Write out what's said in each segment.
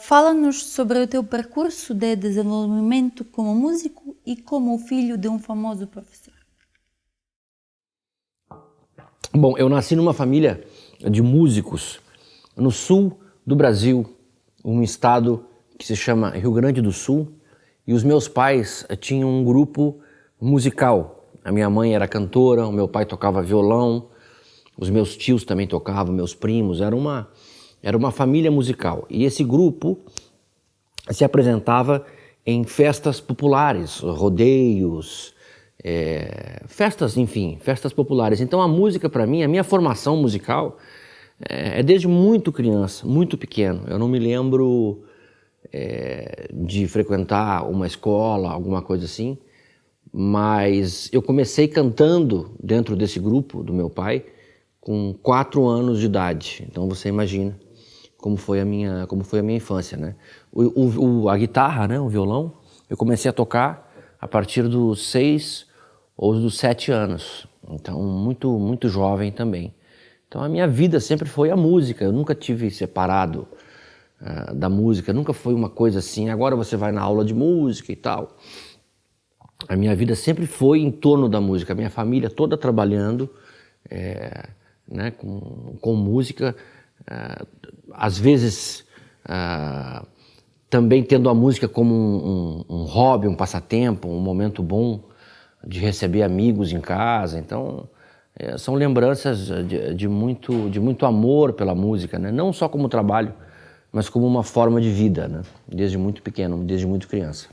Fala-nos sobre o teu percurso de desenvolvimento como músico e como filho de um famoso professor. Bom, eu nasci numa família de músicos no sul do Brasil, um estado que se chama Rio Grande do Sul, e os meus pais tinham um grupo musical. A minha mãe era cantora, o meu pai tocava violão, os meus tios também tocavam, meus primos, era uma família musical. E esse grupo se apresentava em festas populares, rodeios, festas, enfim, festas populares. Então a música para mim, a minha formação musical é desde muito criança, muito pequeno. Eu não me lembro de frequentar uma escola, alguma coisa assim, mas eu comecei cantando dentro desse grupo do meu pai com 4 anos de idade. Então você imagina como foi a minha infância, né? A guitarra, né, o violão, eu comecei a tocar a partir dos 6 ou dos 7 anos. Então muito jovem também. Então a minha vida sempre foi a música. Eu nunca tive separado da música. Nunca foi uma coisa assim, agora você vai na aula de música e tal. A minha vida sempre foi em torno da música. A minha família toda trabalhando né, com música. Às vezes também tendo a música como um hobby, um passatempo, um momento bom de receber amigos em casa. Então são lembranças de muito amor pela música, né? Não só como trabalho, mas como uma forma de vida, né? Desde muito pequeno, desde muito criança.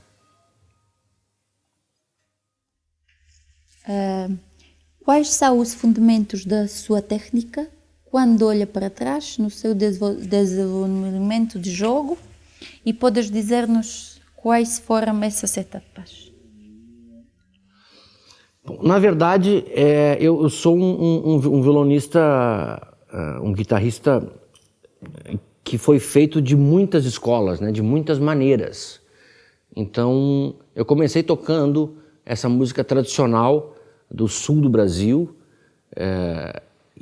Quais são os fundamentos da sua técnica quando olha para trás no seu desenvolvimento de jogo, e podes dizer-nos quais foram essas etapas? Bom, na verdade, eu sou um violonista, um guitarrista que foi feito de muitas escolas, né, de muitas maneiras. Então, eu comecei tocando essa música tradicional do sul do Brasil,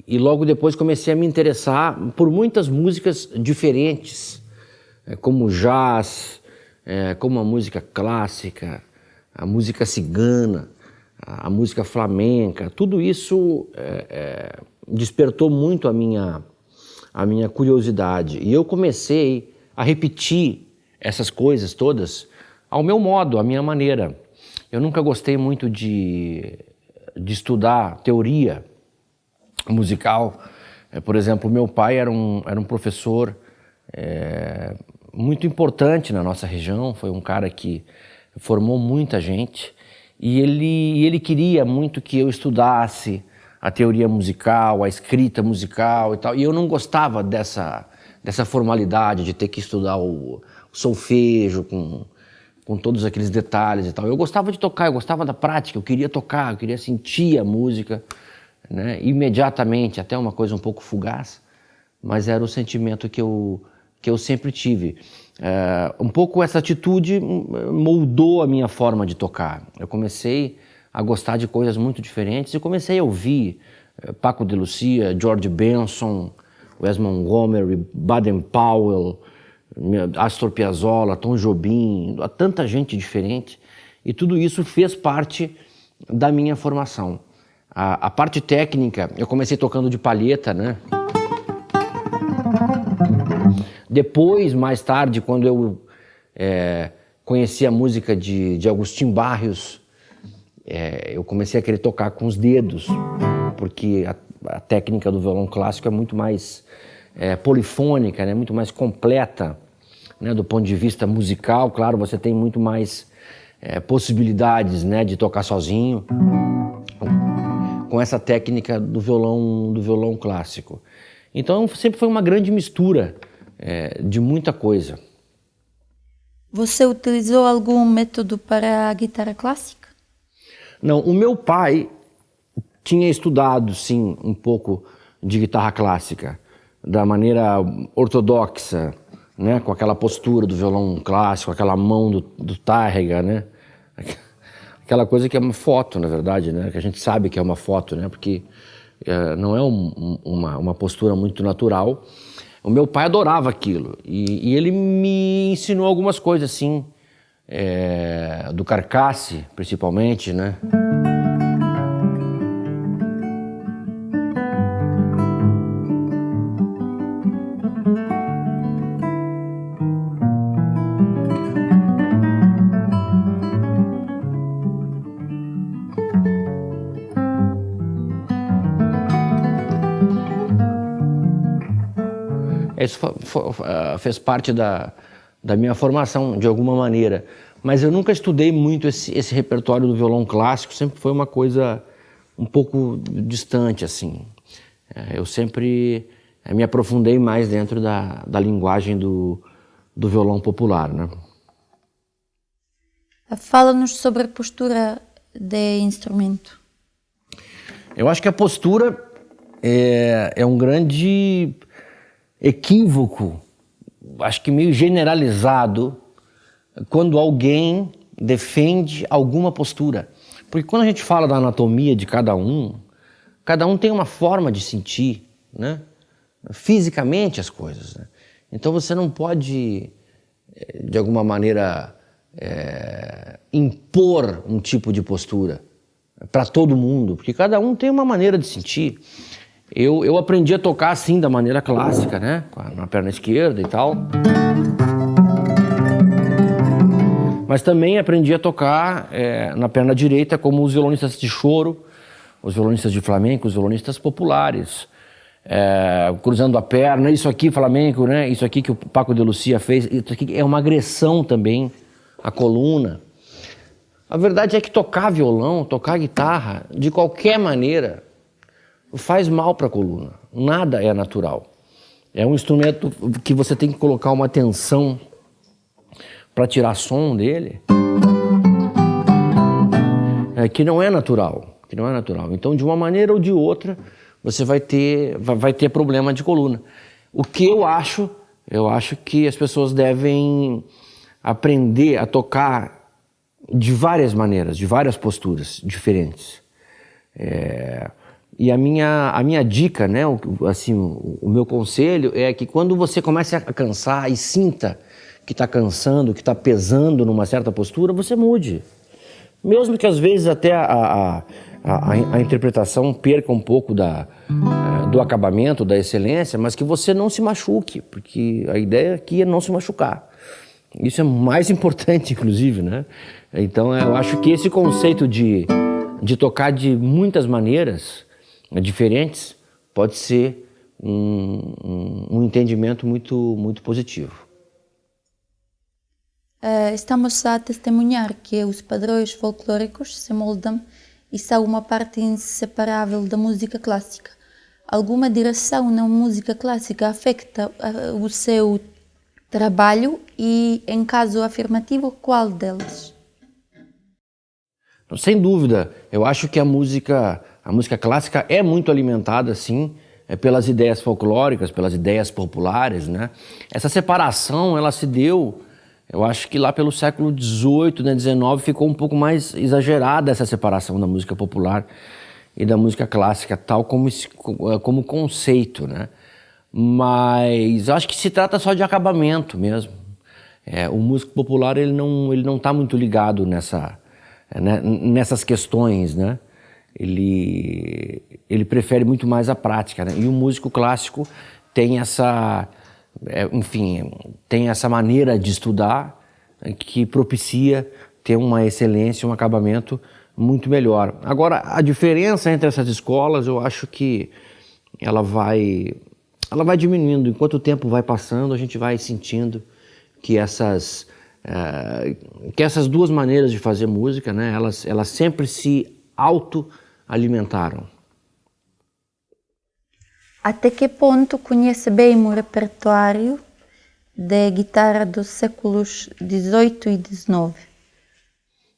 e logo depois comecei a me interessar por muitas músicas diferentes, como jazz, como a música clássica, a música cigana, a música flamenca. Tudo isso despertou muito a minha curiosidade. E eu comecei a repetir essas coisas todas ao meu modo, à minha maneira. Eu nunca gostei muito de estudar teoria musical. Por exemplo, meu pai era um professor muito importante na nossa região, foi um cara que formou muita gente, e ele queria muito que eu estudasse a teoria musical, a escrita musical e tal, e eu não gostava dessa formalidade de ter que estudar o solfejo com todos aqueles detalhes e tal. Eu gostava de tocar, eu gostava da prática, eu queria tocar, eu queria sentir a música, né, imediatamente, até uma coisa um pouco fugaz, mas era o sentimento que eu sempre tive. Um pouco essa atitude moldou a minha forma de tocar. Eu comecei a gostar de coisas muito diferentes e comecei a ouvir Paco de Lucia, George Benson, Wes Montgomery, Baden Powell, Astor Piazzolla, Tom Jobim, tanta gente diferente, e tudo isso fez parte da minha formação. A parte técnica, eu comecei tocando de palheta, né? Depois, mais tarde, quando eu conheci a música de Agustín Barrios, eu comecei a querer tocar com os dedos, porque a técnica do violão clássico é muito mais polifônica, né? Muito mais completa, né? Do ponto de vista musical. Claro, você tem muito mais possibilidades, né, de tocar sozinho com essa técnica do violão clássico. Então sempre foi uma grande mistura de muita coisa. Você utilizou algum método para a guitarra clássica? Não, o meu pai tinha estudado, sim, um pouco de guitarra clássica, da maneira ortodoxa, né, com aquela postura do violão clássico, aquela mão do Tárrega, né, aquela coisa que é uma foto, na verdade, né, que a gente sabe que é uma foto, né, porque não é uma postura muito natural, O meu pai adorava aquilo e ele me ensinou algumas coisas assim, do carcasse, principalmente, né? Isso fez parte da minha formação, de alguma maneira. Mas eu nunca estudei muito esse repertório do violão clássico, sempre foi uma coisa um pouco distante, assim. Eu sempre me aprofundei mais dentro da linguagem do violão popular, né? Fala-nos sobre a postura de instrumento. Eu acho que a postura é um grande equívoco, acho que meio generalizado, quando alguém defende alguma postura. Porque quando a gente fala da anatomia de cada um tem uma forma de sentir, né? Fisicamente as coisas, né? Então você não pode, de alguma maneira, impor um tipo de postura para todo mundo, porque cada um tem uma maneira de sentir. Eu aprendi a tocar assim, da maneira clássica, né? Na perna esquerda e tal. Mas também aprendi a tocar na perna direita, como os violonistas de choro, os violonistas de flamenco, os violonistas populares. Cruzando a perna, isso aqui flamenco, né? Isso aqui que o Paco de Lucia fez, isso aqui é uma agressão também à coluna. A verdade é que tocar violão, tocar guitarra, de qualquer maneira, faz mal para a coluna. Nada é natural. É um instrumento que você tem que colocar uma atenção para tirar som dele, que não é natural, Então, de uma maneira ou de outra, você vai ter problema de coluna. O que eu acho que as pessoas devem aprender a tocar de várias maneiras, de várias posturas diferentes. E a minha dica, né, o meu conselho é que quando você comece a cansar e sinta que está cansando, que está pesando numa certa postura, você mude. Mesmo que às vezes até a interpretação perca um pouco do acabamento, da excelência, mas que você não se machuque, porque a ideia aqui é não se machucar. Isso é mais importante, inclusive, né? Então eu acho que esse conceito de tocar de muitas maneiras diferentes pode ser um entendimento muito, muito positivo. Estamos a testemunhar que os padrões folclóricos se moldam e são uma parte inseparável da música clássica. Alguma direção na música clássica afeta o seu trabalho e, em caso afirmativo, qual delas? Sem dúvida, eu acho que a música clássica é muito alimentada, sim, pelas ideias folclóricas, pelas ideias populares, né? Essa separação, ela se deu, eu acho que lá pelo século XVIII, né, XIX, ficou um pouco mais exagerada essa separação da música popular e da música clássica, tal como conceito, né? Mas eu acho que se trata só de acabamento mesmo. O músico popular, ele não está muito ligado nessas questões, né? Ele prefere muito mais a prática, né? E o músico clássico tem tem essa maneira de estudar que propicia ter uma excelência, um acabamento muito melhor. Agora, a diferença entre essas escolas, eu acho que ela vai diminuindo. Enquanto o tempo vai passando, a gente vai sentindo que essas duas maneiras de fazer música, né, elas sempre se autoalimentaram. Até que ponto conhece bem o repertório de guitarra dos séculos XVIII e XIX?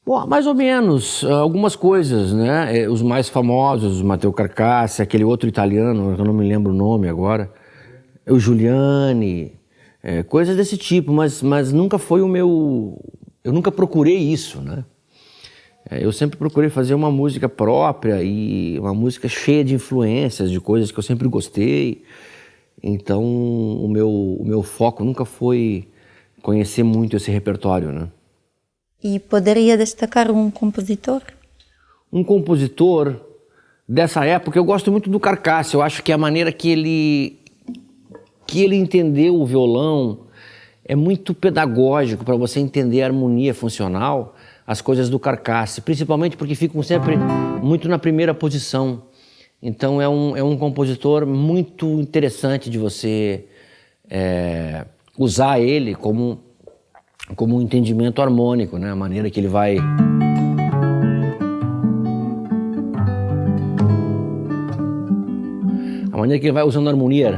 Bom, mais ou menos, algumas coisas, né? Os mais famosos, o Matteo Carcassi, aquele outro italiano, eu não me lembro o nome agora, o Giuliani, coisas desse tipo, mas nunca foi o meu... Eu nunca procurei isso, né? Eu sempre procurei fazer uma música própria e uma música cheia de influências, de coisas que eu sempre gostei. Então o meu foco nunca foi conhecer muito esse repertório, né? E poderia destacar um compositor? Um compositor dessa época, eu gosto muito do Carcasse. Eu acho que a maneira que ele entendeu o violão é muito pedagógico para você entender a harmonia funcional, as coisas do Carcasse, principalmente porque ficam sempre muito na primeira posição. Então é um compositor muito interessante de você usar ele como um entendimento harmônico, né? A maneira que ele vai... A maneira que ele vai usando a harmonia.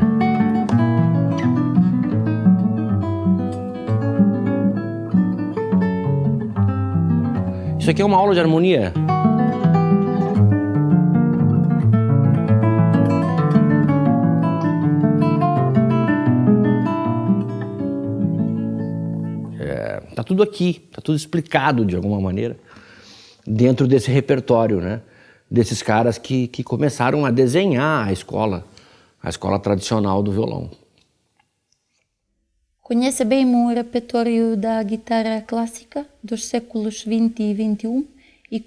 Isso aqui é uma aula de harmonia. Tá tudo aqui, tá tudo explicado de alguma maneira dentro desse repertório, né? Desses caras que começaram a desenhar a escola tradicional do violão. Conhece bem o repertório da guitarra clássica dos séculos XX e XXI? E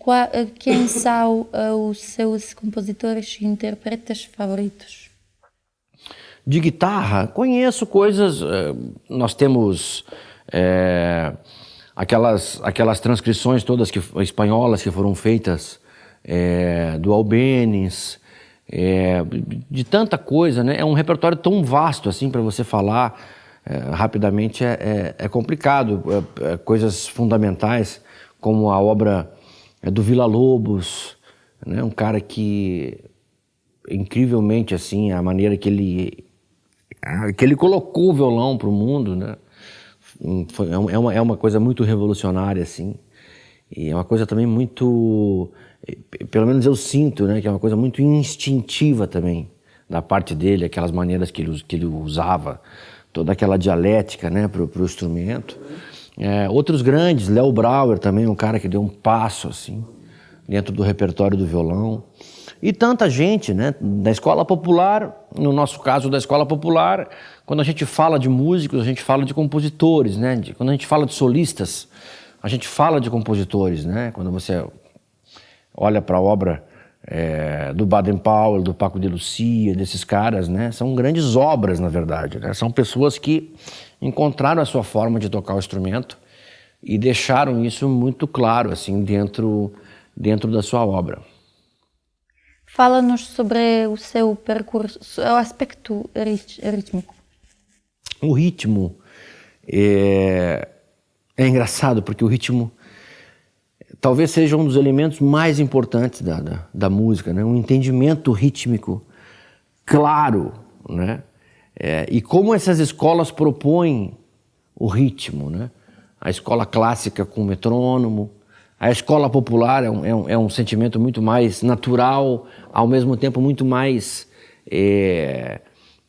quem são os seus compositores e intérpretes favoritos? De guitarra, conheço coisas, nós temos aquelas transcrições todas espanholas que foram feitas do Albéniz, de tanta coisa, né? É um repertório tão vasto assim para você falar rapidamente, é complicado. Coisas fundamentais como a obra do Villa-Lobos, né? Um cara que incrivelmente assim, a maneira que ele colocou o violão para o mundo, né? É uma coisa muito revolucionária assim, e é uma coisa também muito, pelo menos eu sinto, né, que é uma coisa muito instintiva também da parte dele, aquelas maneiras que ele usava, toda aquela dialética, né, pro instrumento. Outros grandes, Léo Brauer também, um cara que deu um passo assim dentro do repertório do violão. E tanta gente, né, da escola popular, no nosso caso da escola popular, quando a gente fala de músicos, a gente fala de compositores, né? Quando a gente fala de solistas, a gente fala de compositores, né? Quando você olha para a obra do Baden-Powell, do Paco de Lucia, desses caras, né? São grandes obras, na verdade, né? São pessoas que encontraram a sua forma de tocar o instrumento e deixaram isso muito claro, assim, dentro da sua obra. Fala-nos sobre o seu percurso, o aspecto rítmico. O ritmo é engraçado, porque o ritmo talvez seja um dos elementos mais importantes da música, né? Um entendimento rítmico claro, né? E como essas escolas propõem o ritmo, né? A escola clássica com metrônomo, a escola popular é um sentimento muito mais natural, ao mesmo tempo muito mais,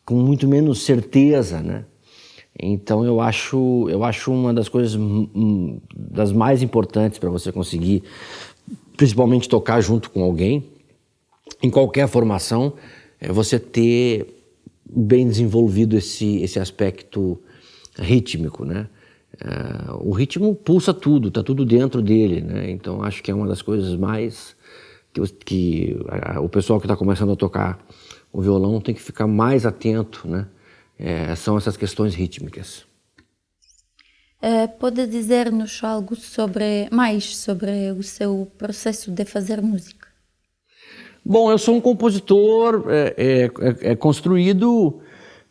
com muito menos certeza, né? Então eu acho uma das coisas das mais importantes para você conseguir, principalmente tocar junto com alguém, em qualquer formação, você ter bem desenvolvido esse aspecto rítmico, né? O ritmo pulsa tudo, está tudo dentro dele, né? Então acho que é uma das coisas mais que o pessoal que está começando a tocar o violão tem que ficar mais atento, né? São essas questões rítmicas. Pode dizer-nos algo mais sobre o seu processo de fazer música? Bom, eu sou um compositor construído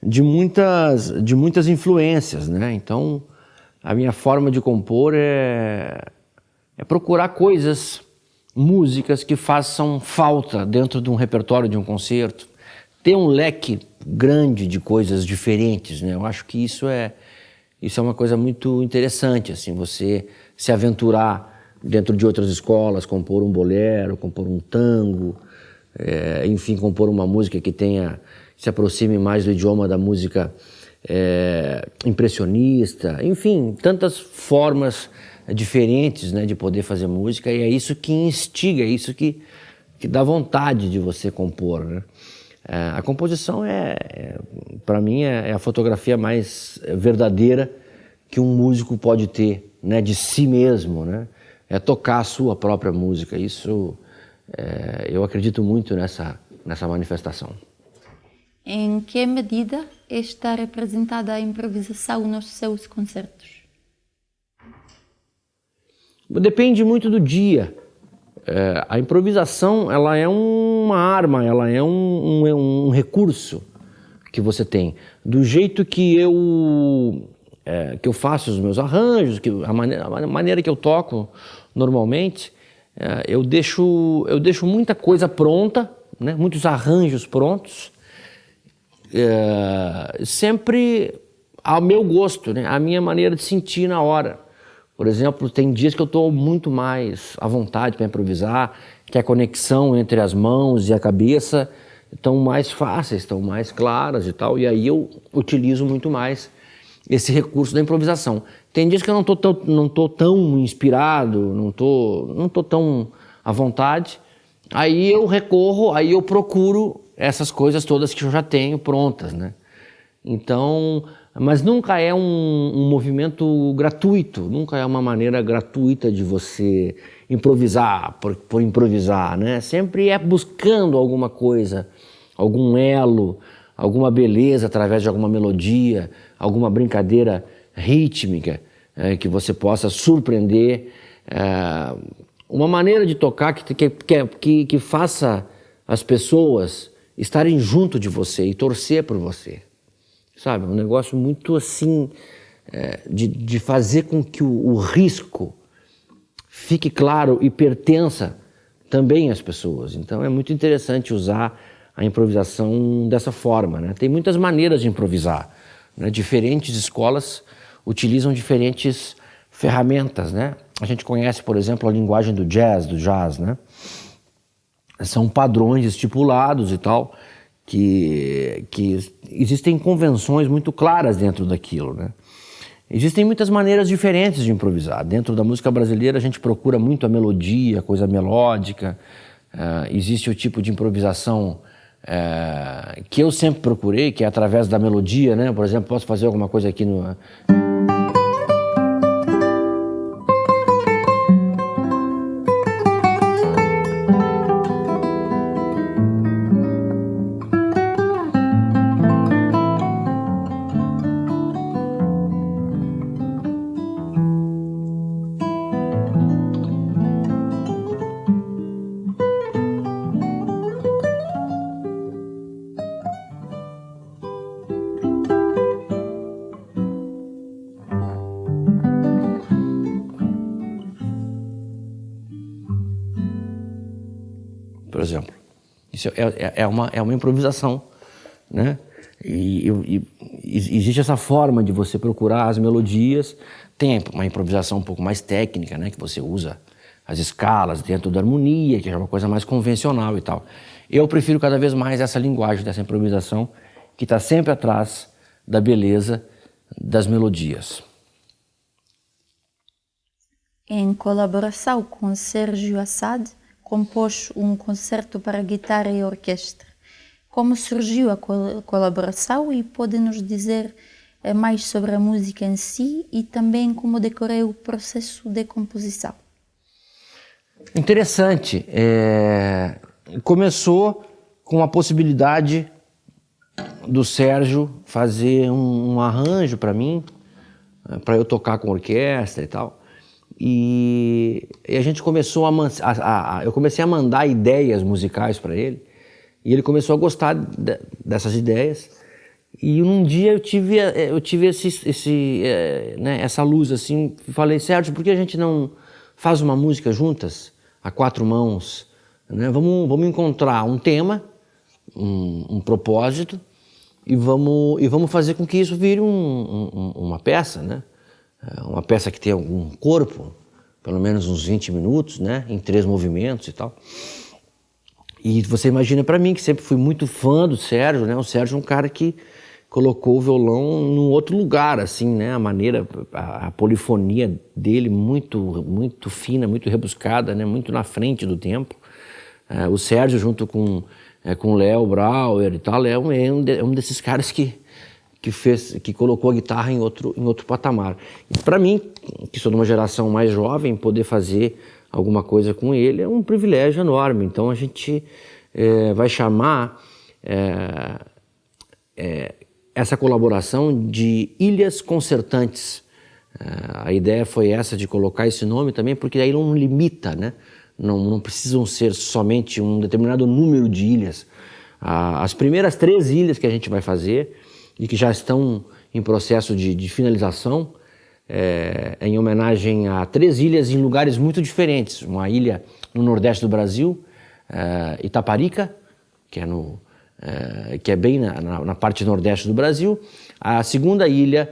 de muitas influências, né? Então, a minha forma de compor é procurar coisas, músicas que façam falta dentro de um repertório de um concerto, ter um leque grande de coisas diferentes, né? Eu acho que isso é uma coisa muito interessante, assim, você se aventurar dentro de outras escolas, compor um bolero, compor um tango, enfim, compor uma música que se aproxime mais do idioma da música impressionista, enfim, tantas formas diferentes, né, de poder fazer música, e é isso que instiga, é isso que dá vontade de você compor, né? A composição para mim, é a fotografia mais verdadeira que um músico pode ter, né, de si mesmo, né? É tocar a sua própria música. Isso, eu acredito muito nessa manifestação. Em que medida está representada a improvisação nos seus concertos? Depende muito do dia. A improvisação, ela é uma arma, ela é um recurso que você tem. Do jeito que eu faço os meus arranjos, a maneira que eu toco normalmente, eu deixo muita coisa pronta, né? Muitos arranjos prontos, sempre ao meu gosto, né? A minha maneira de sentir na hora. Por exemplo, tem dias que eu estou muito mais à vontade para improvisar, que a conexão entre as mãos e a cabeça estão mais fáceis, estão mais claras e tal, e aí eu utilizo muito mais esse recurso da improvisação. Tem dias que eu não tô tão inspirado, não tô tão à vontade, aí eu recorro, aí eu procuro essas coisas todas que eu já tenho prontas, né? Então, mas nunca é um movimento gratuito, nunca é uma maneira gratuita de você improvisar por improvisar, né? Sempre é buscando alguma coisa, algum elo, alguma beleza através de alguma melodia, alguma brincadeira rítmica que você possa surpreender, uma maneira de tocar que faça as pessoas estarem junto de você e torcer por você. Sabe, um negócio muito assim, de fazer com que o risco fique claro e pertença também às pessoas. Então é muito interessante usar a improvisação dessa forma, né? Tem muitas maneiras de improvisar, né? Diferentes escolas utilizam diferentes ferramentas, né? A gente conhece, por exemplo, a linguagem do jazz, né? São padrões estipulados e tal, que existem convenções muito claras dentro daquilo, né? Existem muitas maneiras diferentes de improvisar. Dentro da música brasileira a gente procura muito a melodia, a coisa melódica. Existe o tipo de improvisação que eu sempre procurei, que é através da melodia, né? Por exemplo, posso fazer alguma coisa aqui no... Por exemplo, isso é uma improvisação, né? E existe essa forma de você procurar as melodias. Tem uma improvisação um pouco mais técnica, né? Que você usa as escalas dentro da harmonia, que é uma coisa mais convencional e tal. Eu prefiro cada vez mais essa linguagem dessa improvisação que está sempre atrás da beleza das melodias. Em colaboração com Sérgio Assad, compôs um concerto para guitarra e orquestra. Como surgiu a colaboração e pode-nos dizer mais sobre a música em si e também como decorreu o processo de composição? Interessante. Começou com a possibilidade do Sérgio fazer um arranjo para mim, para eu tocar com orquestra e tal. E a gente começou eu comecei a mandar ideias musicais para ele, e ele começou a gostar dessas ideias. E um dia eu tive essa luz assim, falei: Sérgio, por que a gente não faz uma música juntas, a quatro mãos, né? Vamos encontrar um tema, um propósito, e vamos fazer com que isso vire uma peça, né? Uma peça que tenha algum corpo, pelo menos uns 20 minutos, né? Em 3 movimentos e tal. E você imagina para mim, que sempre fui muito fã do Sérgio, né? O Sérgio é um cara que colocou o violão num outro lugar, assim, né? A maneira, a polifonia dele muito fina, muito rebuscada, né? Muito na frente do tempo. O Sérgio, junto com com Léo Brauer e tal. É um desses caras que colocou a guitarra em outro patamar. E para mim, que sou de uma geração mais jovem, poder fazer alguma coisa com ele é um privilégio enorme. Então a gente vai chamar essa colaboração de Ilhas Concertantes. A ideia foi essa, de colocar esse nome também, porque aí não limita, né? Não precisam ser somente um determinado número de ilhas. As primeiras 3 ilhas que a gente vai fazer e que já estão em processo de finalização, em homenagem a 3 ilhas em lugares muito diferentes. Uma ilha no nordeste do Brasil, Itaparica, que é bem na parte nordeste do Brasil. A segunda ilha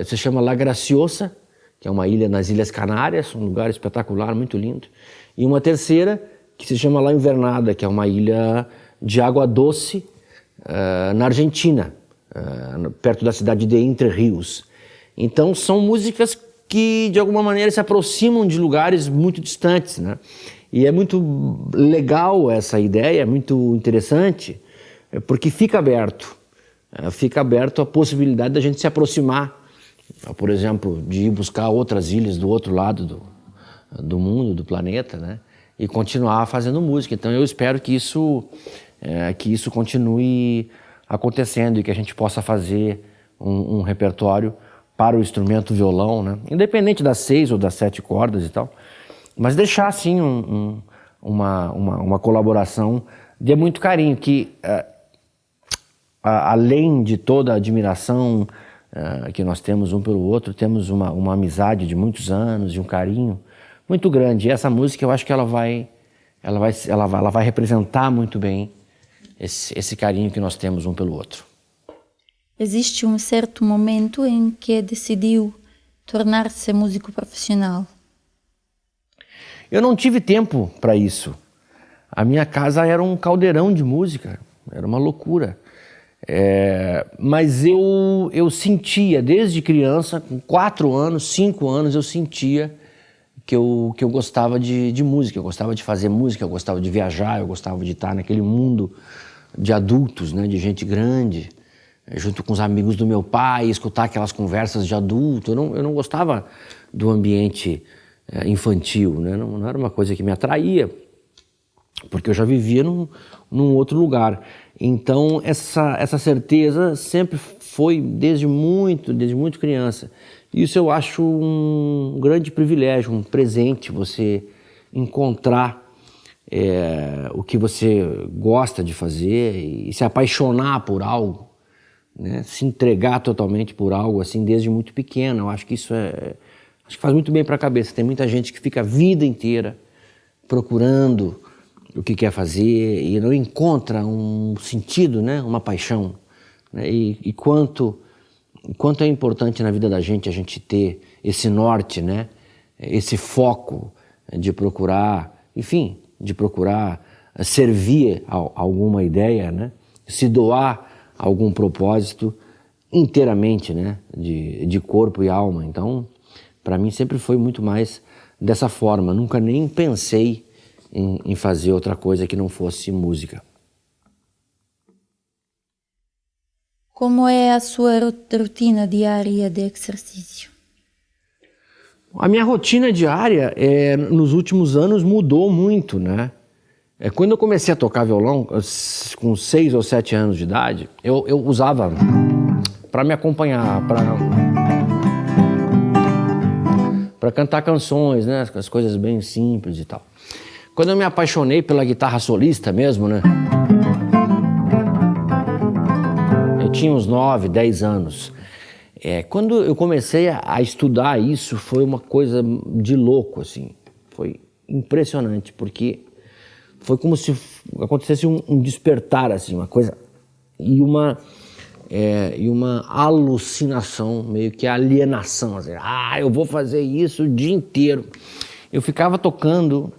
se chama La Graciosa, que é uma ilha nas Ilhas Canárias, um lugar espetacular, muito lindo. E uma terceira, que se chama La Invernada, que é uma ilha de água doce na Argentina, perto da cidade de Entre Rios. Então são músicas que de alguma maneira se aproximam de lugares muito distantes, né? E é muito legal essa ideia, é muito interessante, porque fica aberto a possibilidade da gente se aproximar, por exemplo, de ir buscar outras ilhas do outro lado do mundo, do planeta, né? E continuar fazendo música. Então eu espero que isso continue acontecendo e que a gente possa fazer um repertório para o instrumento violão, né? Independente das 6 ou das 7 cordas e tal, mas deixar assim uma colaboração de muito carinho, que além de toda a admiração que nós temos um pelo outro, temos uma amizade de muitos anos, de um carinho muito grande. E essa música, eu acho que ela vai representar muito bem esse carinho que nós temos um pelo outro. Existe um certo momento em que decidiu tornar-se músico profissional? Eu não tive tempo para isso. A minha casa era um caldeirão de música, era uma loucura. Mas eu sentia, desde criança, com 4 anos, 5 anos, eu sentia que eu gostava de música, eu gostava de fazer música, eu gostava de viajar, eu gostava de estar naquele mundo de adultos, né, de gente grande, junto com os amigos do meu pai, escutar aquelas conversas de adulto. Eu não gostava do ambiente infantil, né? Não era uma coisa que me atraía, porque eu já vivia num outro lugar. Então essa certeza sempre foi desde muito criança. Isso eu acho um grande privilégio, um presente, você encontrar o que você gosta de fazer e se apaixonar por algo, né? Se entregar totalmente por algo assim desde muito pequeno. Eu acho que isso acho que faz muito bem para a cabeça. Tem muita gente que fica a vida inteira procurando o que quer fazer e não encontra um sentido, né? Uma paixão, né? E quanto é importante na vida da gente a gente ter esse norte, né? Esse foco de procurar, enfim, de procurar servir a alguma ideia, né? Se doar a algum propósito inteiramente, né? De corpo e alma. Então, para mim sempre foi muito mais dessa forma. Nunca nem pensei em fazer outra coisa que não fosse música. Como é a sua rotina diária de exercício? A minha rotina diária, nos últimos anos, mudou muito, né? Quando eu comecei a tocar violão, com 6 ou 7 anos de idade, eu usava para me acompanhar, para cantar canções, né? As coisas bem simples e tal. Quando eu me apaixonei pela guitarra solista mesmo, né? Eu tinha uns 9, 10 anos. Quando eu comecei a estudar isso, foi uma coisa de louco, assim. Foi impressionante, porque foi como se acontecesse um despertar, assim, uma coisa... E uma alucinação, meio que alienação, assim. Eu vou fazer isso o dia inteiro. Eu ficava tocando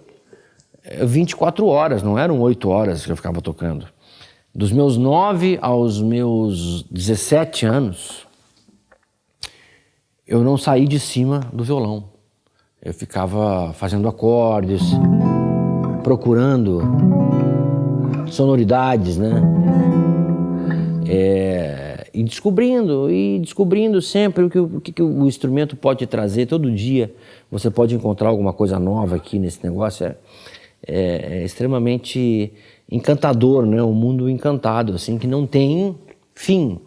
24 horas, não eram 8 horas que eu ficava tocando. Dos meus 9 aos meus 17 anos, eu não saí de cima do violão. Eu ficava fazendo acordes, procurando sonoridades, né? E descobrindo sempre o que o instrumento pode te trazer. Todo dia você pode encontrar alguma coisa nova aqui nesse negócio. É extremamente encantador, né? Um mundo encantado, assim, que não tem fim,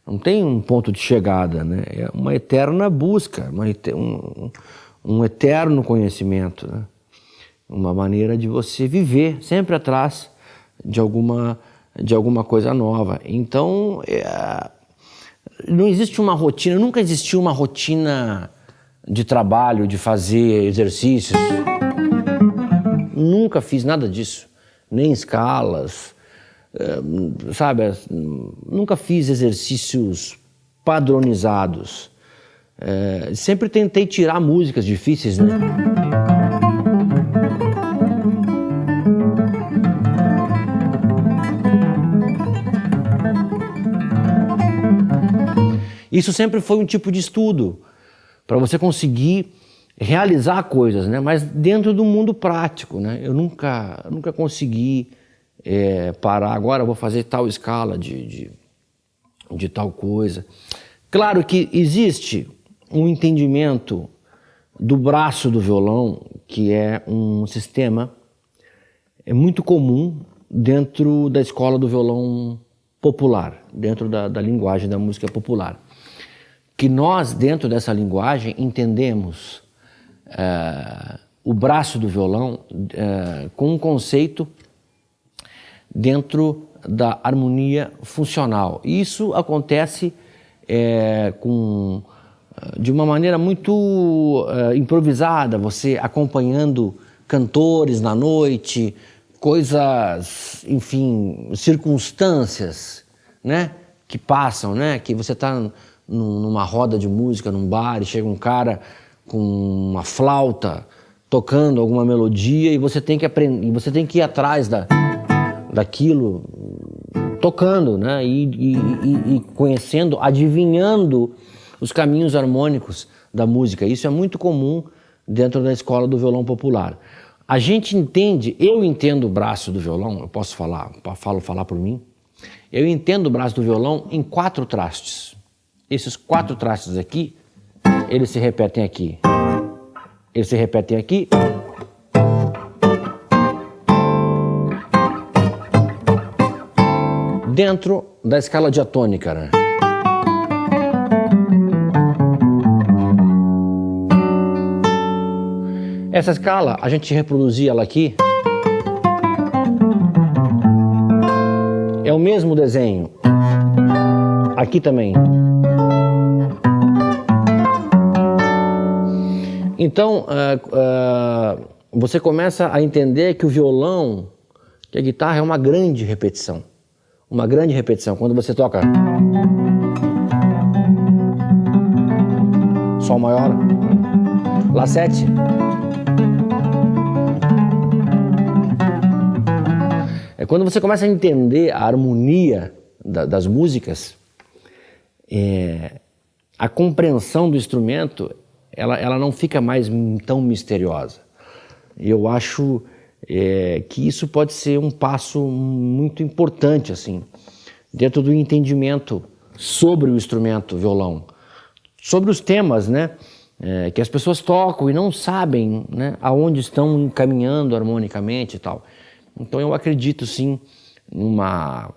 não tem um ponto de chegada, né? É uma eterna busca, um eterno conhecimento, né? Uma maneira de você viver sempre atrás de alguma coisa nova. Então, não existe uma rotina, nunca existiu uma rotina de trabalho, de fazer exercícios. Nunca fiz nada disso, nem escalas, sabe? Nunca fiz exercícios padronizados. Sempre tentei tirar músicas difíceis, né? Isso sempre foi um tipo de estudo, para você conseguir realizar coisas, né? Mas dentro do mundo prático, né? Eu nunca consegui parar, agora eu vou fazer tal escala de tal coisa. Claro que existe um entendimento do braço do violão, que é um sistema muito comum dentro da escola do violão popular, dentro da linguagem da música popular. Que nós, dentro dessa linguagem, entendemos o braço do violão com um conceito dentro da harmonia funcional. Isso acontece de uma maneira muito improvisada, você acompanhando cantores na noite, coisas, enfim, circunstâncias, né, que passam, né, que você está numa roda de música, num bar, e chega um cara com uma flauta tocando alguma melodia e você tem que aprender, você tem que ir atrás daquilo tocando, né? E conhecendo, adivinhando os caminhos harmônicos da música. Isso é muito comum dentro da escola do violão popular. A gente entende, eu entendo o braço do violão, eu posso falar por mim, eu entendo o braço do violão em 4 trastes. Esses 4 trastes aqui, eles se repetem aqui. Eles se repetem aqui. Dentro da escala diatônica, né? Essa escala, a gente reproduzia ela aqui. É o mesmo desenho. Aqui também. Então, você começa a entender que o violão, que a guitarra é uma grande repetição. Uma grande repetição. Quando você toca Sol maior, Lá 7. Quando você começa a entender a harmonia das músicas, a compreensão do instrumento, ela não fica mais tão misteriosa. Eu acho que isso pode ser um passo muito importante, assim, dentro do entendimento sobre o instrumento violão, sobre os temas, né, que as pessoas tocam e não sabem, né, aonde estão encaminhando harmonicamente e tal. Então eu acredito sim numa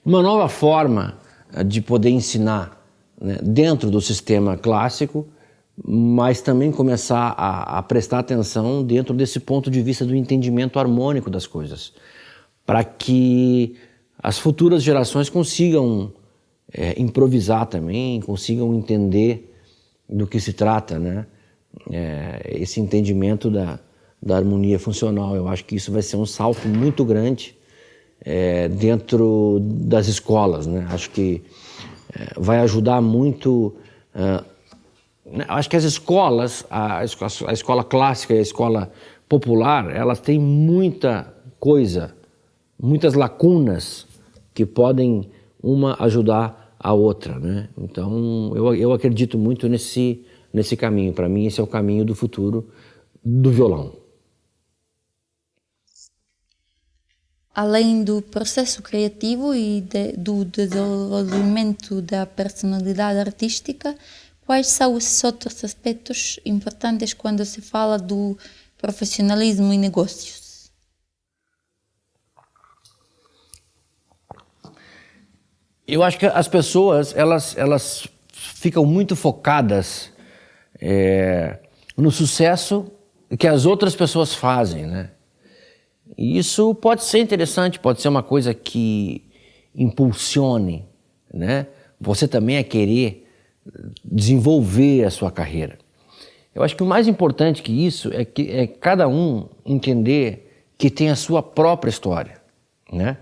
nova forma de poder ensinar, né, dentro do sistema clássico, mas também começar a prestar atenção dentro desse ponto de vista do entendimento harmônico das coisas, para que as futuras gerações consigam improvisar também, consigam entender do que se trata, né? Esse entendimento da harmonia funcional. Eu acho que isso vai ser um salto muito grande dentro das escolas, né? Acho que vai ajudar muito. Acho que as escolas, a escola clássica e a escola popular, elas têm muita coisa, muitas lacunas que podem uma ajudar a outra, né? Então eu acredito muito nesse caminho. Para mim esse é o caminho do futuro do violão. além do processo criativo e do desenvolvimento da personalidade artística, quais são os outros aspectos importantes quando se fala do profissionalismo e negócios? Eu acho que as pessoas, elas ficam muito focadas no sucesso que as outras pessoas fazem, né? E isso pode ser interessante, pode ser uma coisa que impulsione, né? Você também a querer desenvolver a sua carreira. Eu acho que o mais importante que isso é cada um entender que tem a sua própria história, né?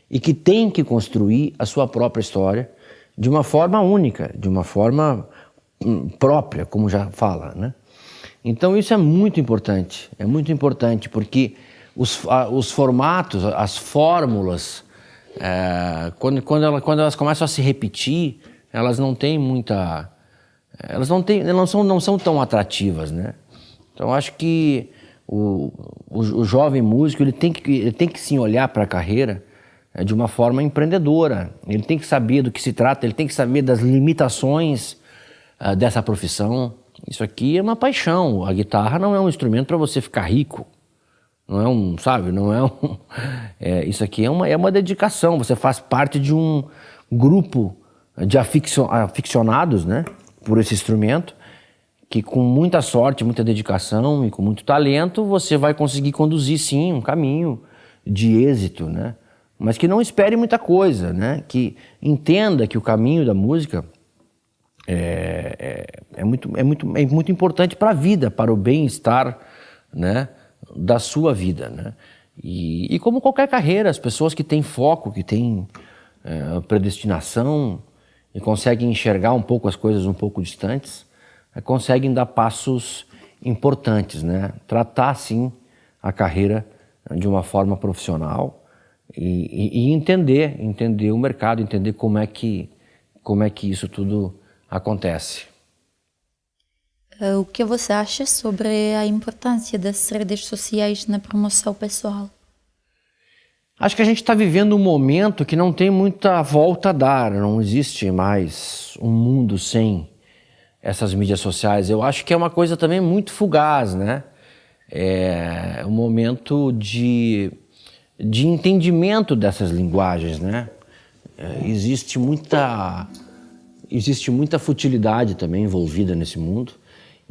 E que tem que construir a sua própria história de uma forma única, de uma forma própria, como já fala, né? Então isso é muito importante porque os formatos, as fórmulas, quando elas começam a se repetir, elas não têm muita, elas não são tão atrativas, né? Então acho que o jovem músico ele tem que sim olhar para a carreira de uma forma empreendedora. Ele tem que saber do que se trata, ele tem que saber das limitações dessa profissão. Isso aqui é uma paixão. A guitarra não é um instrumento para você ficar rico. Não é um, sabe? Não é um. Isso aqui é uma dedicação. Você faz parte de um grupo de aficionados, né, por esse instrumento, que com muita sorte, muita dedicação e com muito talento você vai conseguir conduzir sim um caminho de êxito, né? Mas que não espere muita coisa, né? Que entenda que o caminho da música é muito importante para a vida, para o bem-estar, né, da sua vida, né? E como qualquer carreira, as pessoas que têm foco, que têm predestinação e conseguem enxergar um pouco as coisas um pouco distantes, conseguem dar passos importantes, né? Tratar, sim, a carreira de uma forma profissional e entender o mercado, entender como é que isso tudo acontece. O que você acha sobre a importância das redes sociais na promoção pessoal? Acho que a gente está vivendo um momento que não tem muita volta a dar, não existe mais um mundo sem essas mídias sociais. Eu acho que é uma coisa também muito fugaz, né? É um momento de entendimento dessas linguagens, né? Existe muita futilidade também envolvida nesse mundo.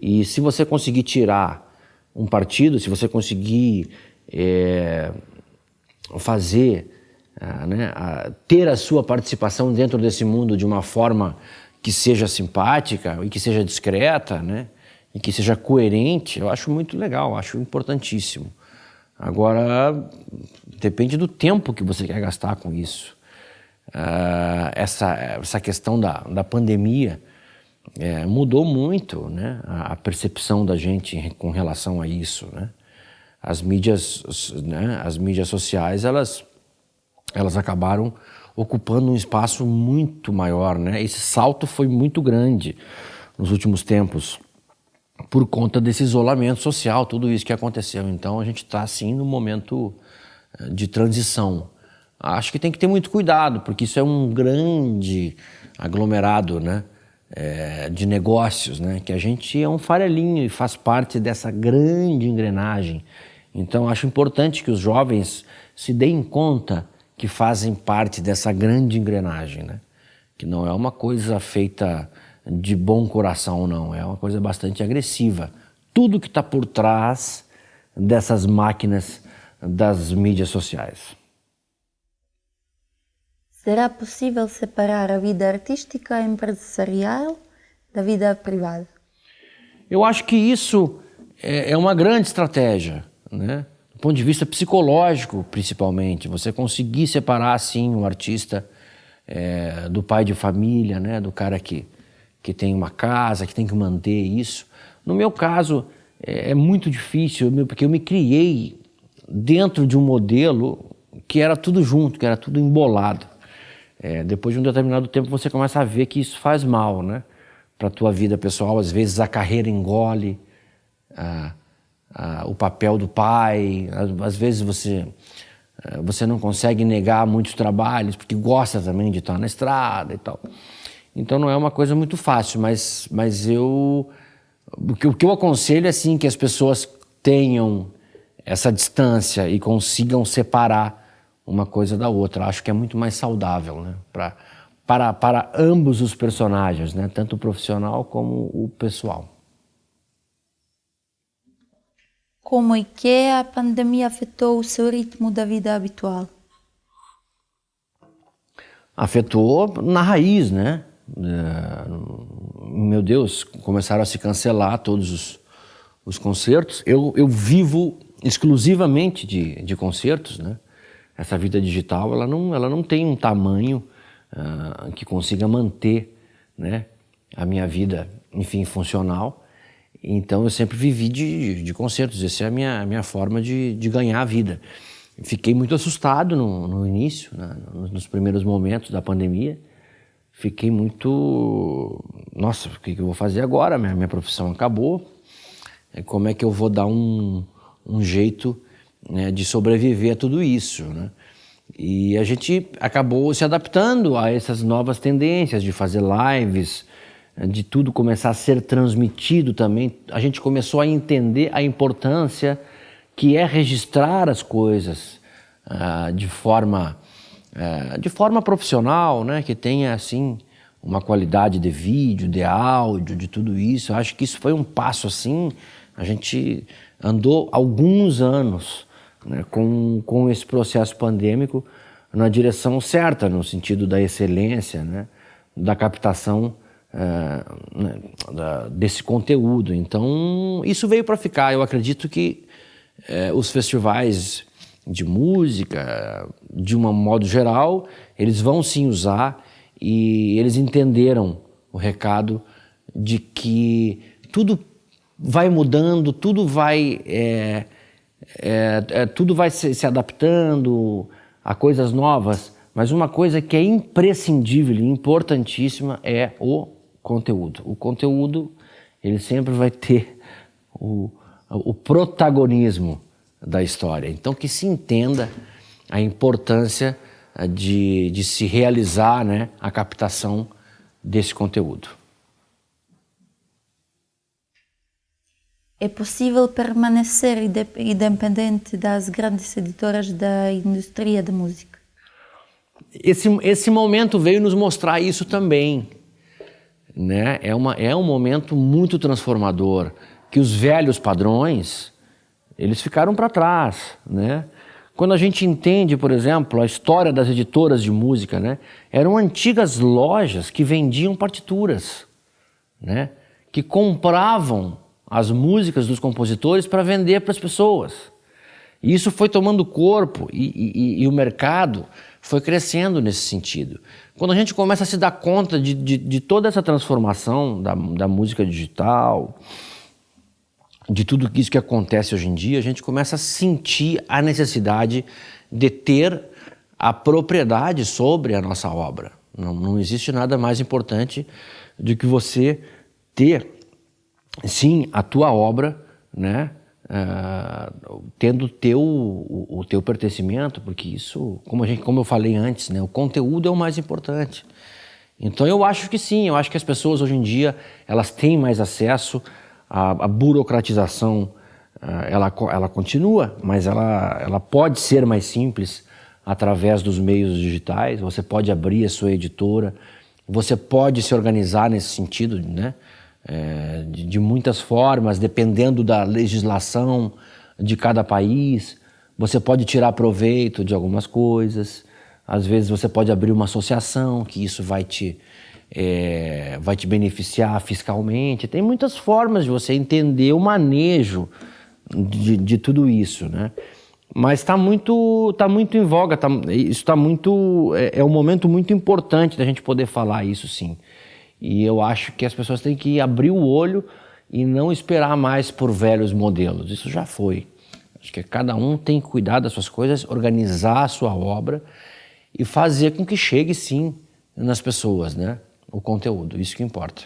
E se você conseguir tirar um partido, se você conseguir ter a sua participação dentro desse mundo de uma forma que seja simpática e que seja discreta, né, e que seja coerente, eu acho muito legal, acho importantíssimo. Agora, depende do tempo que você quer gastar com isso. Essa questão da pandemia mudou muito, né, a percepção da gente com relação a isso, né? As mídias sociais, elas acabaram ocupando um espaço muito maior, né? Esse salto foi muito grande nos últimos tempos por conta desse isolamento social, tudo isso que aconteceu. Então a gente está assim num momento de transição. Acho que tem que ter muito cuidado, porque isso é um grande aglomerado, né, de negócios, né, que a gente é um farelinho e faz parte dessa grande engrenagem. Então acho importante que os jovens se deem conta que fazem parte dessa grande engrenagem, né, que não é uma coisa feita de bom coração, não, é uma coisa bastante agressiva. Tudo que está por trás dessas máquinas das mídias sociais. Será possível separar a vida artística e empresarial da vida privada? Eu acho que isso é uma grande estratégia, né? Do ponto de vista psicológico, principalmente. Você conseguir separar, assim, o artista do pai de família, né? Do cara que tem uma casa, que tem que manter isso. No meu caso, é muito difícil, porque eu me criei dentro de um modelo que era tudo junto, que era tudo embolado. Depois de um determinado tempo você começa a ver que isso faz mal, né, para a tua vida pessoal. Às vezes a carreira engole o papel do pai, às vezes você você não consegue negar muitos trabalhos, porque gosta também de estar na estrada e tal. Então não é uma coisa muito fácil, mas o que eu aconselho é assim, que as pessoas tenham essa distância e consigam separar uma coisa da outra. Acho que é muito mais saudável, né? Para ambos os personagens, né? Tanto o profissional como o pessoal. Como é que a pandemia afetou o seu ritmo da vida habitual? Afetou na raiz, né? Meu Deus, começaram a se cancelar todos os concertos. Eu vivo exclusivamente de concertos, né? Essa vida digital, ela não tem um tamanho que consiga manter, né, a minha vida, enfim, funcional. Então eu sempre vivi de concertos. Essa é a minha forma de ganhar a vida. Fiquei muito assustado no início, né, nos primeiros momentos da pandemia. Fiquei muito... Nossa, o que eu vou fazer agora? Minha profissão acabou. Como é que eu vou dar um jeito, né, de sobreviver a tudo isso, né? E a gente acabou se adaptando a essas novas tendências de fazer lives, de tudo começar a ser transmitido também. A gente começou a entender a importância que é registrar as coisas de forma profissional, né? Que tenha assim uma qualidade de vídeo, de áudio, de tudo isso. Eu acho que isso foi um passo assim. A gente andou alguns anos, né, com esse processo pandêmico na direção certa, no sentido da excelência, né, da captação desse conteúdo. Então, isso veio para ficar. Eu acredito que os festivais de música, de um modo geral, eles vão sim usar, e eles entenderam o recado de que tudo vai mudando, tudo vai se adaptando a coisas novas, mas uma coisa que é imprescindível e importantíssima é o conteúdo. O conteúdo, ele sempre vai ter o protagonismo da história. Então, que se entenda a importância de se realizar, né, a captação desse conteúdo. É possível permanecer independente das grandes editoras da indústria da música? Esse momento veio nos mostrar isso também, né? É um momento muito transformador, que os velhos padrões, eles ficaram para trás, né? Quando a gente entende, por exemplo, a história das editoras de música, né? Eram antigas lojas que vendiam partituras, né? Que compravam as músicas dos compositores para vender para as pessoas. E isso foi tomando corpo e o mercado foi crescendo nesse sentido. Quando a gente começa a se dar conta de toda essa transformação da música digital, de tudo isso que acontece hoje em dia, a gente começa a sentir a necessidade de ter a propriedade sobre a nossa obra. Não existe nada mais importante do que você ter, sim, a tua obra, né, tendo o teu pertencimento, porque isso, como eu falei antes, né, o conteúdo é o mais importante. Então eu acho que sim, eu acho que as pessoas hoje em dia, elas têm mais acesso. A burocratização, ela continua, mas ela pode ser mais simples através dos meios digitais. Você pode abrir a sua editora, você pode se organizar nesse sentido, né? De muitas formas, dependendo da legislação de cada país. Você pode tirar proveito de algumas coisas. Às vezes você pode abrir uma associação, que isso vai te beneficiar fiscalmente. Tem muitas formas de você entender o manejo de tudo isso, né? Mas está muito em voga, isso está muito... É um momento muito importante da gente poder falar isso, sim. E eu acho que as pessoas têm que abrir o olho e não esperar mais por velhos modelos. Isso já foi. Acho que cada um tem que cuidar das suas coisas, organizar a sua obra e fazer com que chegue, sim, nas pessoas, né? O conteúdo, isso que importa.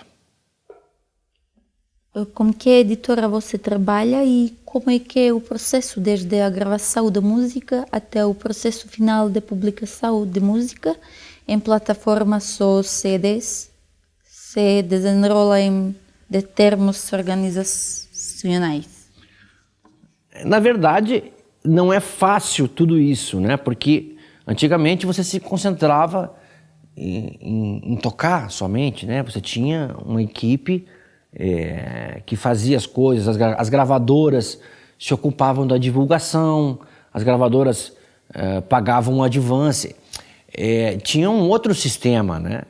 Com que editora você trabalha e como é que é o processo, desde a gravação da música até o processo final de publicação de música em plataformas ou CDs? Se desenrola de termos organizacionais? Na verdade, não é fácil tudo isso, né? Porque antigamente você se concentrava em tocar somente, né? Você tinha uma equipe que fazia as coisas, as gravadoras se ocupavam da divulgação, as gravadoras pagavam um advance. Tinha um outro sistema, né?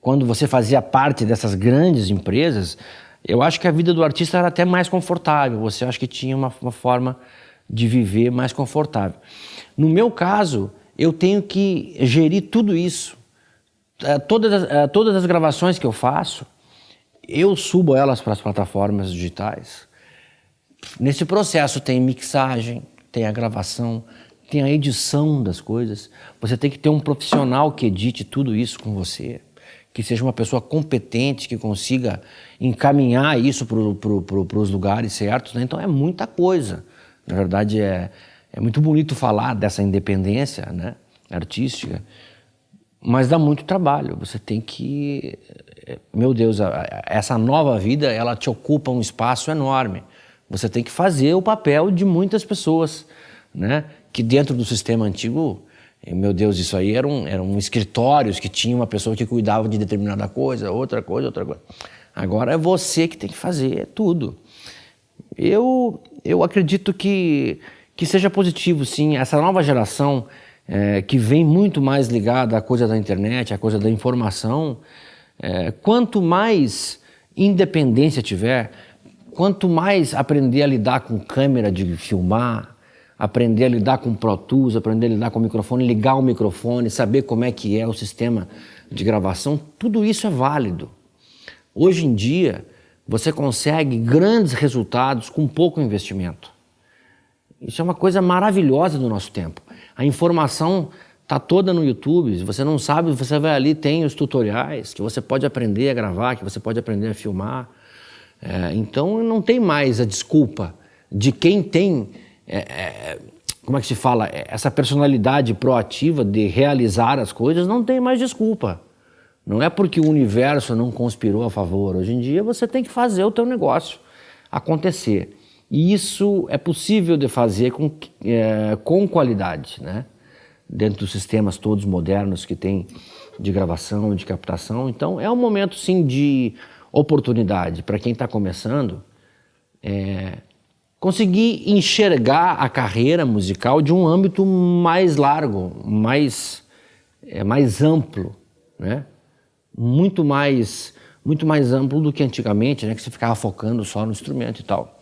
Quando você fazia parte dessas grandes empresas, eu acho que a vida do artista era até mais confortável, você acha que tinha uma forma de viver mais confortável. No meu caso, eu tenho que gerir tudo isso. Todas as gravações que eu faço, eu subo elas para as plataformas digitais. Nesse processo tem mixagem, tem a gravação, tem a edição das coisas. Você tem que ter um profissional que edite tudo isso com você, que seja uma pessoa competente, que consiga encaminhar isso para os lugares certos, né? Então é muita coisa. Na verdade, é muito bonito falar dessa independência, né, artística, mas dá muito trabalho. Você tem que... Meu Deus, essa nova vida, ela te ocupa um espaço enorme. Você tem que fazer o papel de muitas pessoas, né? Que dentro do sistema antigo, meu Deus, isso aí eram escritórios que tinha uma pessoa que cuidava de determinada coisa, outra coisa. Agora é você que tem que fazer tudo. Eu acredito que seja positivo, sim, essa nova geração que vem muito mais ligada à coisa da internet, à coisa da informação. Quanto mais independência tiver, quanto mais aprender a lidar com câmera de filmar, aprender a lidar com Pro Tools, aprender a lidar com o microfone, ligar o microfone, saber como é que é o sistema de gravação, tudo isso é válido. Hoje em dia, você consegue grandes resultados com pouco investimento. Isso é uma coisa maravilhosa do nosso tempo. A informação está toda no YouTube. Se você não sabe, você vai ali, tem os tutoriais que você pode aprender a gravar, que você pode aprender a filmar. Então não tem mais a desculpa de quem tem, como é que se fala, essa personalidade proativa de realizar as coisas, não tem mais desculpa. Não é porque o universo não conspirou a favor. Hoje em dia você tem que fazer o teu negócio acontecer. E isso é possível de fazer com qualidade, né? Dentro dos sistemas todos modernos que tem de gravação, de captação. Então é um momento sim de oportunidade para quem está começando conseguir enxergar a carreira musical de um âmbito mais largo, mais amplo, né? Muito mais amplo do que antigamente, né? Que você ficava focando só no instrumento e tal.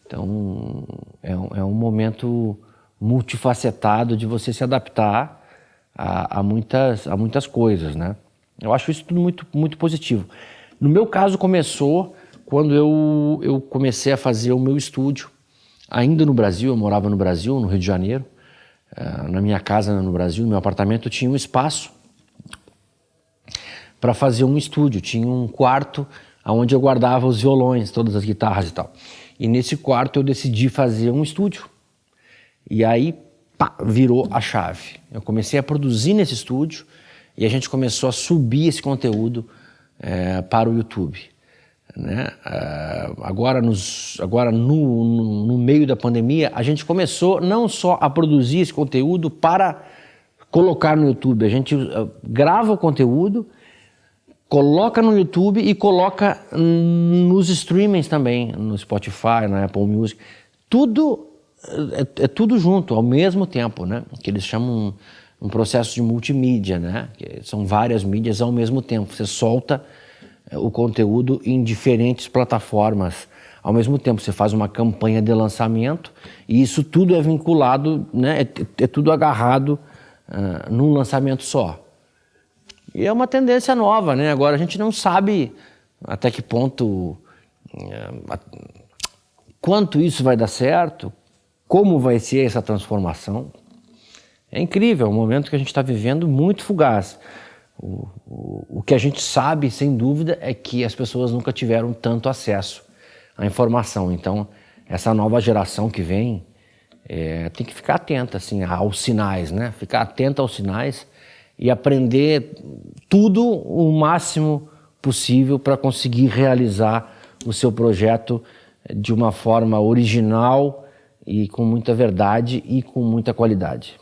Então é um momento multifacetado de você se adaptar a muitas coisas, né? Eu acho isso tudo muito, muito positivo. No meu caso começou quando eu comecei a fazer o meu estúdio, ainda no Brasil. Eu morava no Brasil, no Rio de Janeiro. Na minha casa no Brasil, no meu apartamento, tinha um espaço para fazer um estúdio. Tinha um quarto onde eu guardava os violões, todas as guitarras e tal. E nesse quarto eu decidi fazer um estúdio. E aí, pá, virou a chave. Eu comecei a produzir nesse estúdio e a gente começou a subir esse conteúdo para o YouTube, né? Agora no meio da pandemia, a gente começou não só a produzir esse conteúdo para colocar no YouTube. A gente grava o conteúdo, coloca no YouTube e coloca nos streamings também, no Spotify, na Apple Music. Tudo é tudo junto, ao mesmo tempo, né? Que eles chamam um processo de multimídia, né? Que são várias mídias ao mesmo tempo. Você solta o conteúdo em diferentes plataformas. Ao mesmo tempo, você faz uma campanha de lançamento e isso tudo é vinculado, né? É tudo agarrado num lançamento só. E é uma tendência nova, né? Agora a gente não sabe até que ponto, quanto isso vai dar certo, como vai ser essa transformação. É incrível, é um momento que a gente está vivendo muito fugaz. O que a gente sabe, sem dúvida, é que as pessoas nunca tiveram tanto acesso a informação. Então, essa nova geração que vem tem que ficar atenta assim, aos sinais, né? Ficar atenta aos sinais e aprender tudo o máximo possível para conseguir realizar o seu projeto de uma forma original e com muita verdade e com muita qualidade.